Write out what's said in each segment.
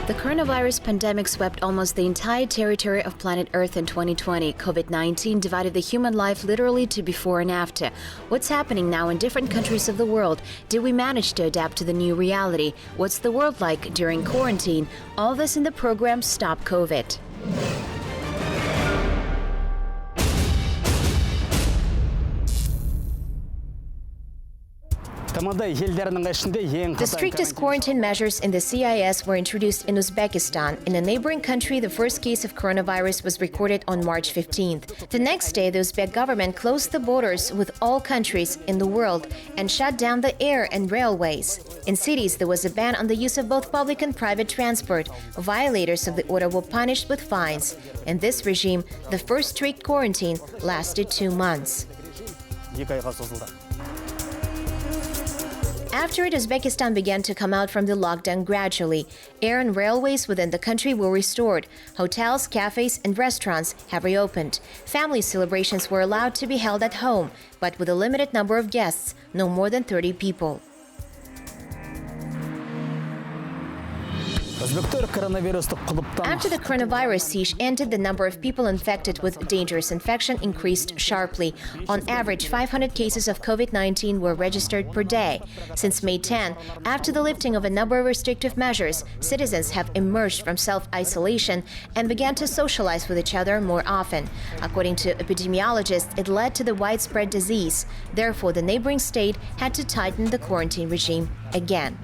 The coronavirus pandemic swept almost the entire territory of planet Earth in 2020. COVID-19 divided the human life literally to before and after. What's happening now in different countries of the world? Did we manage to adapt to the new reality? What's the world like during quarantine? All this in the program Stop COVID. The strictest quarantine measures in the CIS were introduced in Uzbekistan. In a neighboring country, the first case of coronavirus was recorded on March 15th. The next day, the Uzbek government closed the borders with all countries in the world and shut down the air and railways. In cities, there was a ban on the use of both public and private transport. Violators of the order were punished with fines. In this regime, the first strict quarantine lasted 2 months. After it, Uzbekistan began to come out from the lockdown gradually. Air and railways within the country were restored. Hotels, cafes, and restaurants have reopened. Family celebrations were allowed to be held at home, but with a limited number of guests, no more than 30 people. After the coronavirus siege ended, the number of people infected with dangerous infection increased sharply. On average, 500 cases of COVID-19 were registered per day. Since May 10, after the lifting of a number of restrictive measures, citizens have emerged from self-isolation and began to socialize with each other more often. According to epidemiologists, it led to the widespread disease. Therefore, the neighboring state had to tighten the quarantine regime again.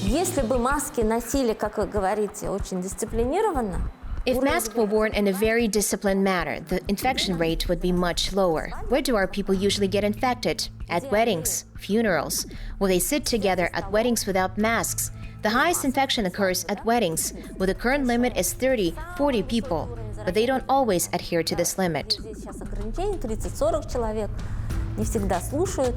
Если бы маски носили, как вы говорите, очень дисциплинированно, if masks were worn in a very disciplined manner, the infection rate would be much lower. Where do our people usually get infected? At weddings, funerals. Well, they sit together at weddings without masks. The highest infection occurs at weddings, where the current limit is 30-40 people, but they don't always adhere to this limit. сейчас ограничение 30-40 человек, не всегда слушают.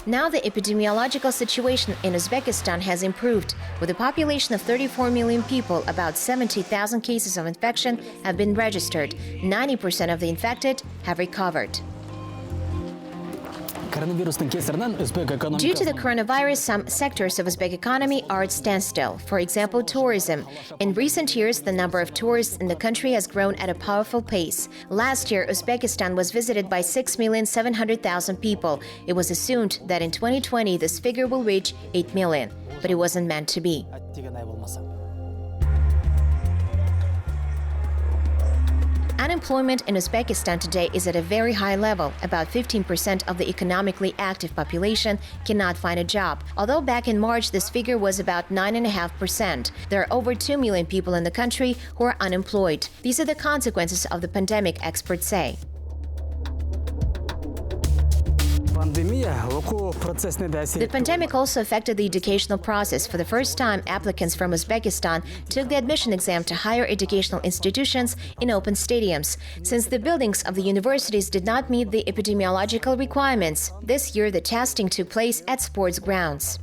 Now the epidemiological situation in Uzbekistan has improved. With a population of 34 million people, about 70,000 cases of infection have been registered. 90% of the infected have recovered. Due to the coronavirus, some sectors of Uzbek economy are at standstill. For example, tourism. In recent years, the number of tourists in the country has grown at a powerful pace. Last year, Uzbekistan was visited by 6,700,000 people. It was assumed that in 2020, this figure will reach 8 million, but it wasn't meant to be. Unemployment in Uzbekistan today is at a very high level. About 15% of the economically active population cannot find a job. Although back in March, this figure was about 9.5%. There are over 2 million people in the country who are unemployed. These are the consequences of the pandemic, experts say. The pandemic also affected the educational process. For the first time, applicants from Uzbekistan took the admission exam to higher educational institutions in open stadiums. Since the buildings of the universities did not meet the epidemiological requirements, this year the testing took place at sports grounds.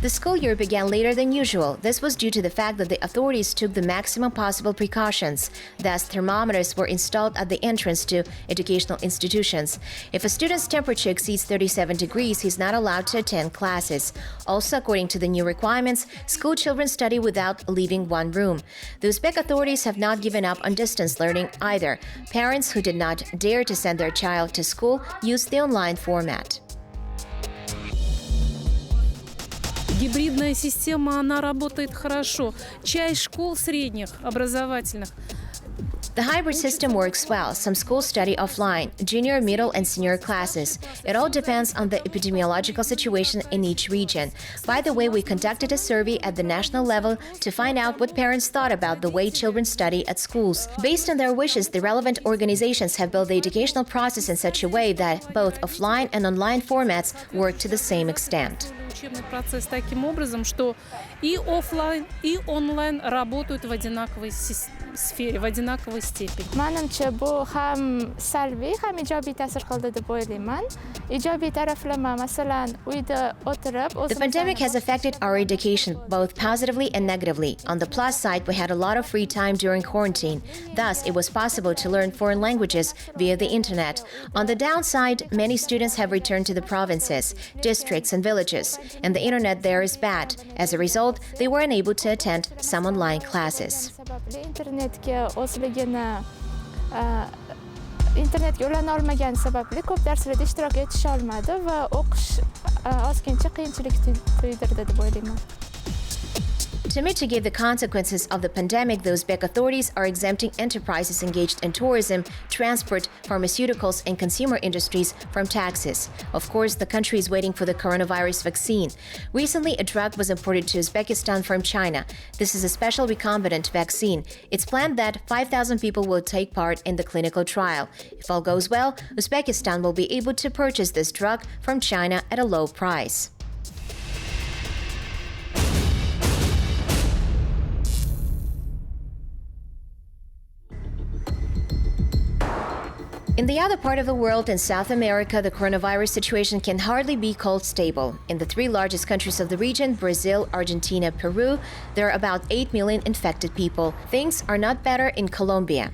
The school year began later than usual. This was due to the fact that the authorities took the maximum possible precautions. Thus, thermometers were installed at the entrance to educational institutions. If a student's temperature exceeds 37 degrees, he's not allowed to attend classes. Also, according to the new requirements, school children study without leaving one room. The Uzbek authorities have not given up on distance learning either. Parents who did not dare to send their child to school used the online format. Гибридная система, она работает хорошо. Часть школ средних, образовательных. The hybrid system works well. Some schools study offline, junior, middle, and senior classes. It all depends on the epidemiological situation in each region. By the way, we conducted a survey at the national level to find out what parents thought about the way children study at schools. Based on their wishes, the relevant organizations have built the educational process in such a way that both offline and online formats work to the same extent. учебный процесс таким образом, что и офлайн, и онлайн работают в одинаковой сфере, в одинаковой степени. Manimcha bu ham salbiy, ham ijobiy ta'sir qildi deb o'ylayman. Ijobiy taraflama, masalan, uyda o'tirib The pandemic has affected our education, both positively and negatively. On the plus side, we had a lot of free time during quarantine. Thus, it was possible to learn foreign languages via the internet. On the downside, many students have returned to the provinces, districts, and villages, and the internet there is bad. As a result, they were unable to attend some online classes. Internetga ulana olmagani sababli ko'p darslarda ishtirok etisha olmadi va o'qish ozgincha qiyinchilik tuydirdi deb o'ylayman. To mitigate the consequences of the pandemic, the Uzbek authorities are exempting enterprises engaged in tourism, transport, pharmaceuticals, and consumer industries from taxes. Of course, the country is waiting for the coronavirus vaccine. Recently, a drug was imported to Uzbekistan from China. This is a special recombinant vaccine. It's planned that 5,000 people will take part in the clinical trial. If all goes well, Uzbekistan will be able to purchase this drug from China at a low price. In the other part of the world, in South America, the coronavirus situation can hardly be called stable. In the three largest countries of the region, Brazil, Argentina, Peru, there are about 8 million infected people. Things are not better in Colombia.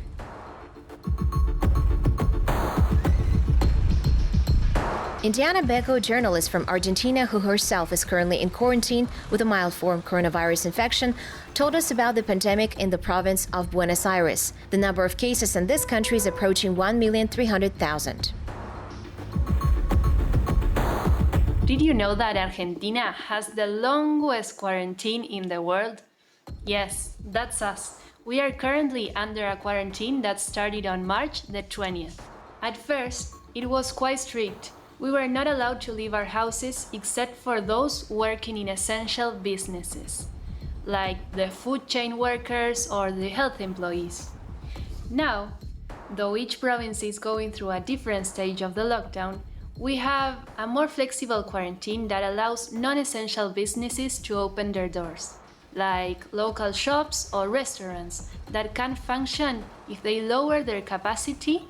Indiana Beko, journalist from Argentina who herself is currently in quarantine with a mild form coronavirus infection, told us about the pandemic in the province of Buenos Aires. The number of cases in this country is approaching 1,300,000. Did you know that Argentina has the longest quarantine in the world? Yes, that's us. We are currently under a quarantine that started on March the 20th. At first, it was quite strict. We were not allowed to leave our houses except for those working in essential businesses, like the food chain workers or the health employees. Now, though each province is going through a different stage of the lockdown, we have a more flexible quarantine that allows non-essential businesses to open their doors, like local shops or restaurants that can function if they lower their capacity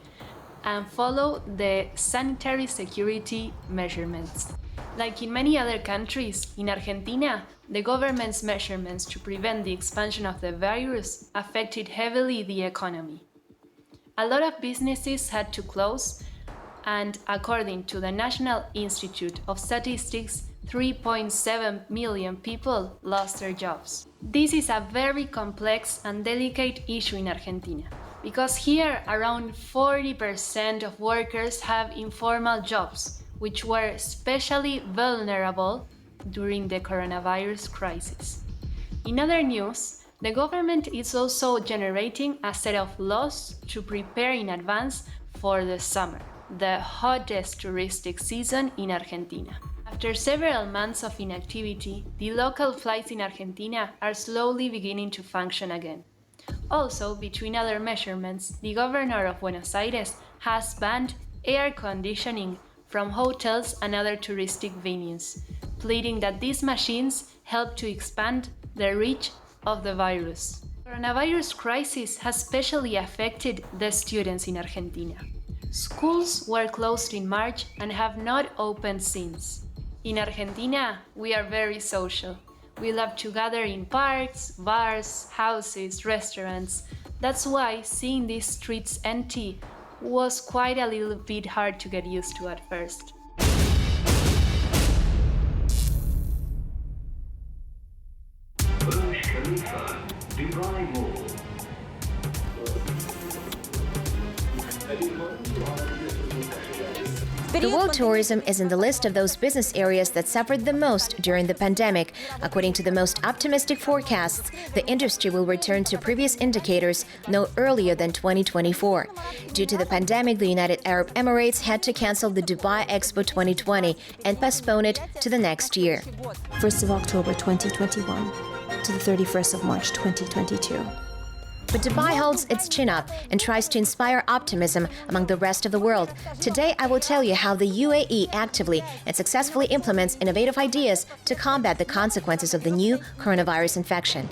and follow the sanitary security measurements. Like in many other countries, in Argentina, the government's measurements to prevent the expansion of the virus affected heavily the economy. A lot of businesses had to close, and according to the National Institute of Statistics, 3.7 million people lost their jobs. This is a very complex and delicate issue in Argentina, because here around 40% of workers have informal jobs, which were especially vulnerable during the coronavirus crisis. In other news, the government is also generating a set of laws to prepare in advance for the summer, the hottest touristic season in Argentina. After several months of inactivity, the local flights in Argentina are slowly beginning to function again. Also, between other measurements, the governor of Buenos Aires has banned air conditioning from hotels and other touristic venues, pleading that these machines help to expand the reach of the virus. The coronavirus crisis has especially affected the students in Argentina. Schools were closed in March and have not opened since. In Argentina, we are very social. We love to gather in parks, bars, houses, restaurants. That's why seeing these streets empty was quite a little bit hard to get used to at first. The world tourism is in the list of those business areas that suffered the most during the pandemic. According to the most optimistic forecasts, the industry will return to previous indicators no earlier than 2024. Due to the pandemic, the United Arab Emirates had to cancel the Dubai Expo 2020 and postpone it to the next year. 1st of October 2021 to the 31st of March 2022. But Dubai holds its chin up and tries to inspire optimism among the rest of the world. Today, I will tell you how the UAE actively and successfully implements innovative ideas to combat the consequences of the new coronavirus infection.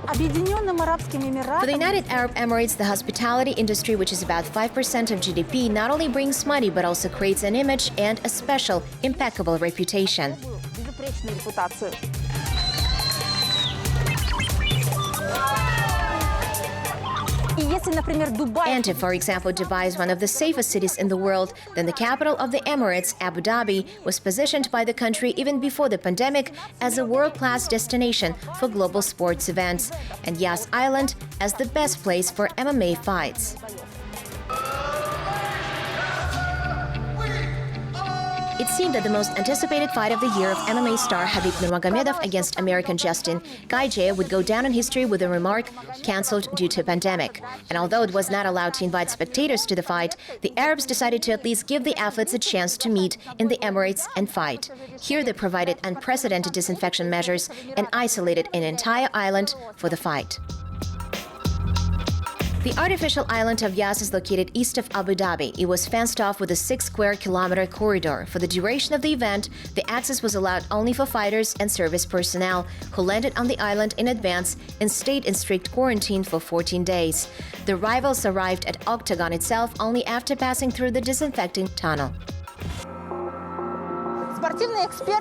For the United Arab Emirates, the hospitality industry, which is about 5% of GDP, not only brings money but also creates an image and a special, impeccable reputation. And if, for example, Dubai is one of the safest cities in the world, then the capital of the Emirates, Abu Dhabi, was positioned by the country even before the pandemic as a world-class destination for global sports events, and Yas Island as the best place for MMA fights. It seemed that the most anticipated fight of the year of MMA star Khabib Nurmagomedov against American Justin Gaethje would go down in history with a remark, cancelled due to a pandemic. And although it was not allowed to invite spectators to the fight, the Arabs decided to at least give the athletes a chance to meet in the Emirates and fight. Here they provided unprecedented disinfection measures and isolated an entire island for the fight. The artificial island of Yas is located east of Abu Dhabi. It was fenced off with a 6-square-kilometer corridor. For the duration of the event, the access was allowed only for fighters and service personnel who landed on the island in advance and stayed in strict quarantine for 14 days. The rivals arrived at Octagon itself only after passing through the disinfecting tunnel.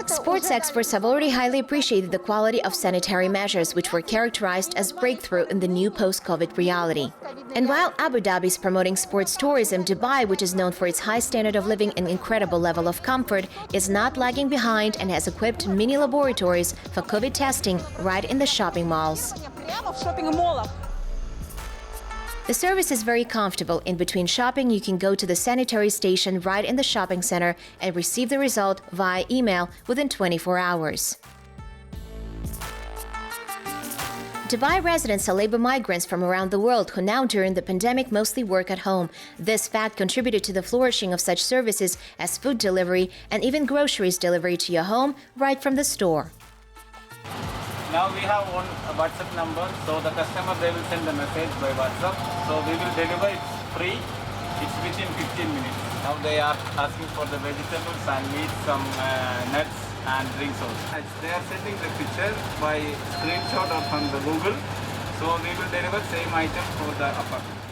Sports experts have already highly appreciated the quality of sanitary measures, which were characterized as breakthrough in the new post-COVID reality. And while Abu Dhabi is promoting sports tourism, Dubai, which is known for its high standard of living and incredible level of comfort, is not lagging behind and has equipped mini laboratories for COVID testing right in the shopping malls. The service is very comfortable. In between shopping, you can go to the sanitary station right in the shopping center and receive the result via email within 24 hours. Dubai residents are labor migrants from around the world who now during the pandemic mostly work at home. This fact contributed to the flourishing of such services as food delivery and even groceries delivery to your home right from the store. Now we have one WhatsApp number, so the customer, they will send the message by WhatsApp. So we will deliver it free. It's within 15 minutes. Now they are asking for the vegetables and meat, some nuts and drinks also. They are sending the picture by screenshot or from the Google. So we will deliver same item for the apartment.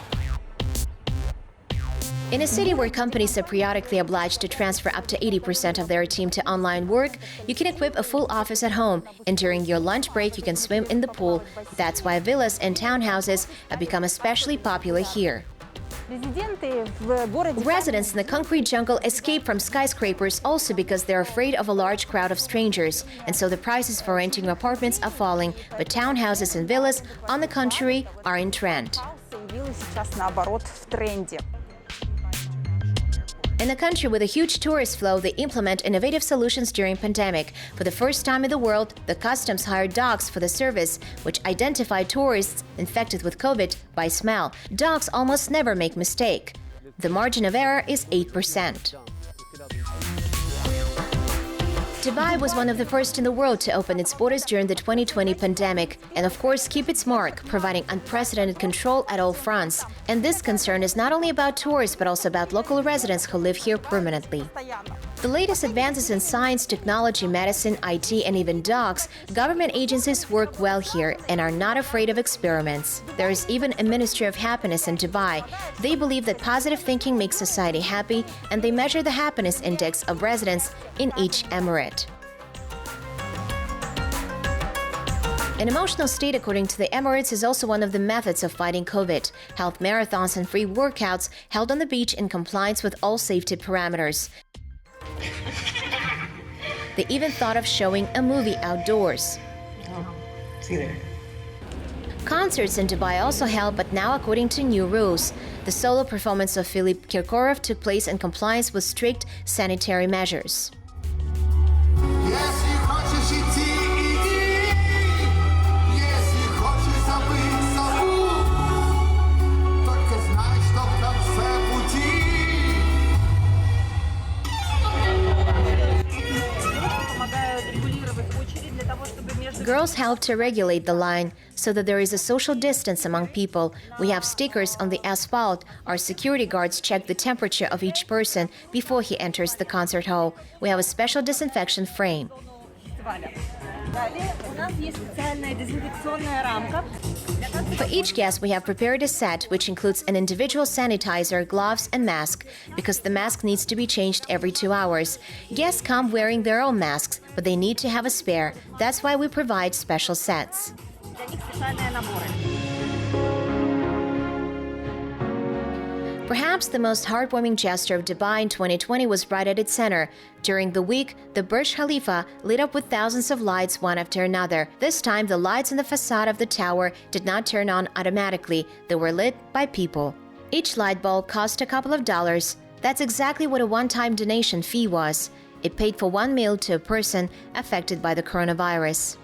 In a city where companies are periodically obliged to transfer up to 80% of their team to online work, you can equip a full office at home, and during your lunch break you can swim in the pool. That's why villas and townhouses have become especially popular here. Residents in the concrete jungle escape from skyscrapers also because they're afraid of a large crowd of strangers, and so the prices for renting apartments are falling, but townhouses and villas, on the contrary, are in trend. In a country with a huge tourist flow, they implement innovative solutions during pandemic. For the first time in the world, the customs hired dogs for the service, which identify tourists infected with COVID by smell. Dogs almost never make mistake. The margin of error is 8%. Dubai was one of the first in the world to open its borders during the 2020 pandemic and, of course, keep its mark, providing unprecedented control at all fronts. And this concern is not only about tourists, but also about local residents who live here permanently. The latest advances in science, technology, medicine, IT, and even dogs, government agencies work well here and are not afraid of experiments. There is even a Ministry of Happiness in Dubai. They believe that positive thinking makes society happy, and they measure the happiness index of residents in each emirate. An emotional state, according to the Emirates, is also one of the methods of fighting COVID. Health marathons and free workouts held on the beach in compliance with all safety parameters. They even thought of showing a movie outdoors. See there. Concerts in Dubai also held, but now according to new rules. The solo performance of Philip Kirkorov took place in compliance with strict sanitary measures. Girls help to regulate the line so that there is a social distance among people. We have stickers on the asphalt. Our security guards check the temperature of each person before he enters the concert hall. We have a special disinfection frame. For each guest, we have prepared a set which includes an individual sanitizer, gloves, and mask, because the mask needs to be changed every 2 hours. Guests come wearing their own masks, but they need to have a spare. That's why we provide special sets. Perhaps the most heartwarming gesture of Dubai in 2020 was right at its center. During the week, the Burj Khalifa lit up with thousands of lights one after another. This time, the lights in the facade of the tower did not turn on automatically. They were lit by people. Each light bulb cost a couple of dollars. That's exactly what a one-time donation fee was. It paid for one meal to a person affected by the coronavirus.